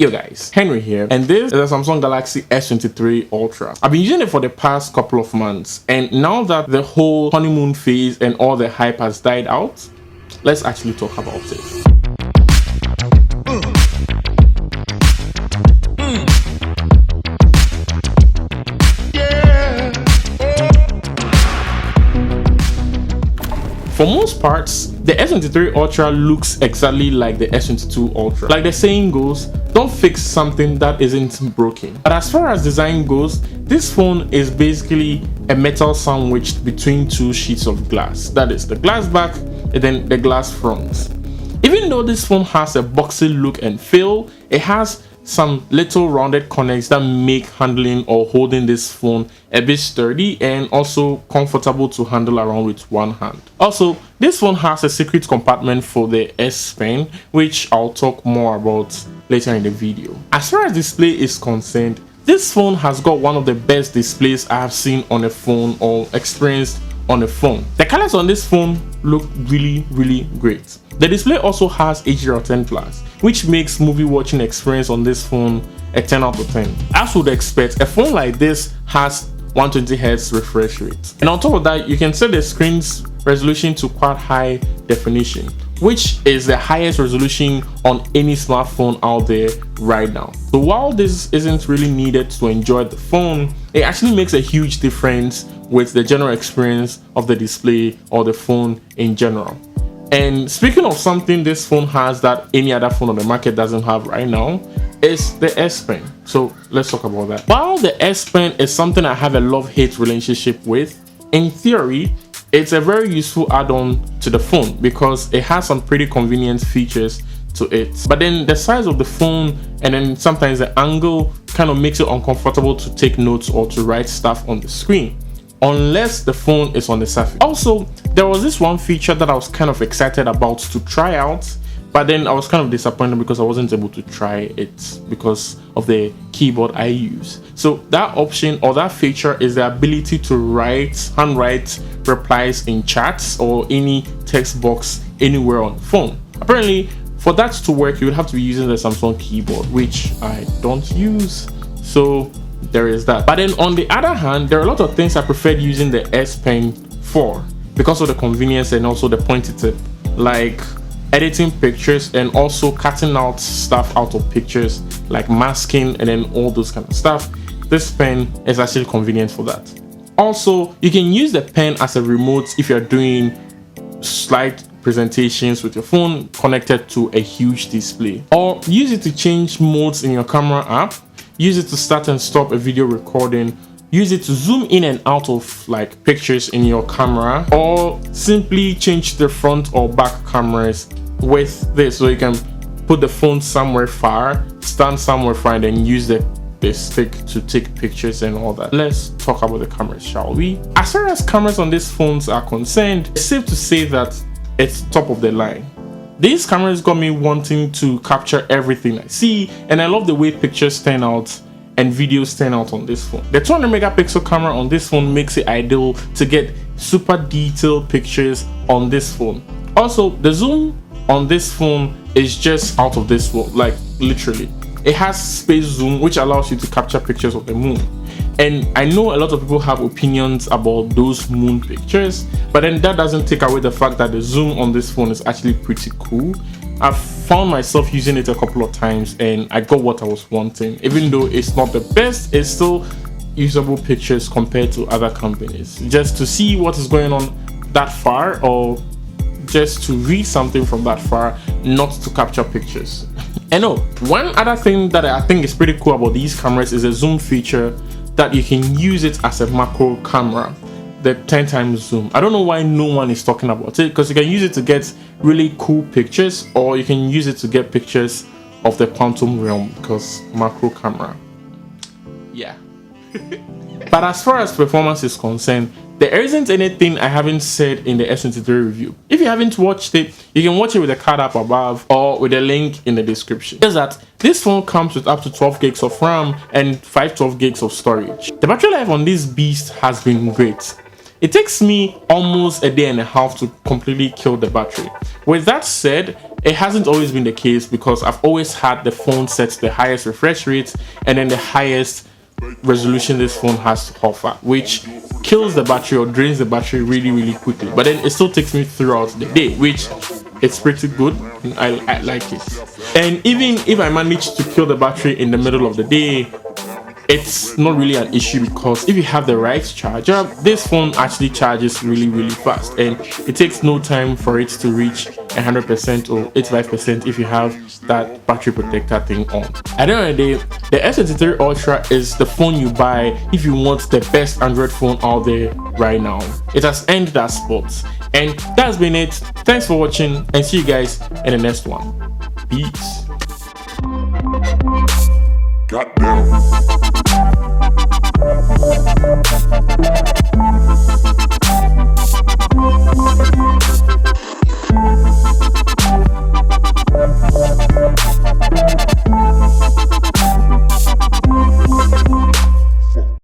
Yo guys, Henry here, and this is a Samsung Galaxy S23 Ultra. I've been using it for the past couple of months, and now that the whole honeymoon phase and all the hype has died out, let's actually talk about it. For most parts, the S23 Ultra looks exactly like the S22 Ultra. Like the saying goes, don't fix something that isn't broken. But as far as design goes, this phone is basically a metal sandwiched between two sheets of glass. That is the glass back and then the glass front. Even though this phone has a boxy look and feel, it has some little rounded corners that make handling or holding this phone a bit sturdy and also comfortable to handle around with one hand. Also, this phone has a secret compartment for the S Pen, which I'll talk more about later in the video. As far as display is concerned, this phone has got one of the best displays I have seen on a phone or experienced on a phone. The colors on this phone look really great. The display also has HDR10+, which makes movie watching experience on this phone a 10 out of 10. As would expect, a phone like this has 120Hz refresh rate. And on top of that, you can set the screen's resolution to quite high definition, which is the highest resolution on any smartphone out there right now. So while this isn't really needed to enjoy the phone, it actually makes a huge difference with the general experience of the display or the phone in general. And speaking of something this phone has that any other phone on the market doesn't have right now, is the S Pen. So let's talk about that. While the S Pen is something I have a love-hate relationship with, in theory, it's a very useful add-on to the phone because it has some pretty convenient features to it. But then the size of the phone and then sometimes the angle kind of makes it uncomfortable to take notes or to write stuff on the screen, unless the phone is on the surface. Also, there was this one feature that I was kind of excited about to try out, but then I was kind of disappointed because I wasn't able to try it because of the keyboard I use. So that option or that feature is the ability to handwrite replies in chats or any text box anywhere on the phone. Apparently, for that to work, you would have to be using the Samsung keyboard, which I don't use. So there is that. But then on the other hand, there are a lot of things I preferred using the S Pen for because of the convenience and also the pointy tip, like editing pictures and also cutting out stuff out of pictures, like masking and then all those kind of stuff. This pen is actually convenient for that. Also, you can use the pen as a remote if you're doing slide presentations with your phone connected to a huge display, or use it to change modes in your camera app, use it to start and stop a video recording, use it to zoom in and out of like pictures in your camera, or simply change the front or back cameras with this. So you can put the phone somewhere far, stand somewhere far, and then use the stick to take pictures and all that. Let's talk about the cameras, shall we? As far as cameras on these phones are concerned, it's safe to say that it's top of the line. These cameras got me wanting to capture everything I see, and I love the way pictures turn out and videos turn out on this phone. The 200 megapixel camera on this phone makes it ideal to get super detailed pictures on this phone. Also, the zoom on this phone is just out of this world, like literally. It has space zoom, which allows you to capture pictures of the moon. And I know a lot of people have opinions about those moon pictures, but then that doesn't take away the fact that the zoom on this phone is actually pretty cool. I've found myself using it a couple of times and I got what I was wanting. Even though it's not the best, it's still usable pictures compared to other companies. Just to see what is going on that far, or just to read something from that far, not to capture pictures. And no, one other thing that I think is pretty cool about these cameras is a zoom feature that you can use it as a macro camera, the 10 times zoom. I don't know why no one is talking about it, because you can use it to get really cool pictures, or you can use it to get pictures of the quantum realm, because macro camera. Yeah. But as far as performance is concerned, there isn't anything I haven't said in the S23 review. If you haven't watched it, you can watch it with the card up above or with a link in the description. Is that this phone comes with up to 12 gigs of RAM and 512 gigs of storage. The battery life on this beast has been great. It takes me almost a day and a half to completely kill the battery. With that said, it hasn't always been the case because I've always had the phone set to the highest refresh rate and then the highest resolution this phone has to offer, which kills the battery or drains the battery really quickly, but then it still takes me throughout the day, which it's pretty good. I like it. And even if I manage to kill the battery in the middle of the day, it's not really an issue because if you have the right charger, this phone actually charges really fast, and it takes no time for it to reach 100% or 85% if you have that battery protector thing on. At the end of the day, the S23 Ultra is the phone you buy if you want the best Android phone out there right now. It has earned that spot. And that's been it. Thanks for watching, and see you guys in the next one. Peace. Goddamn.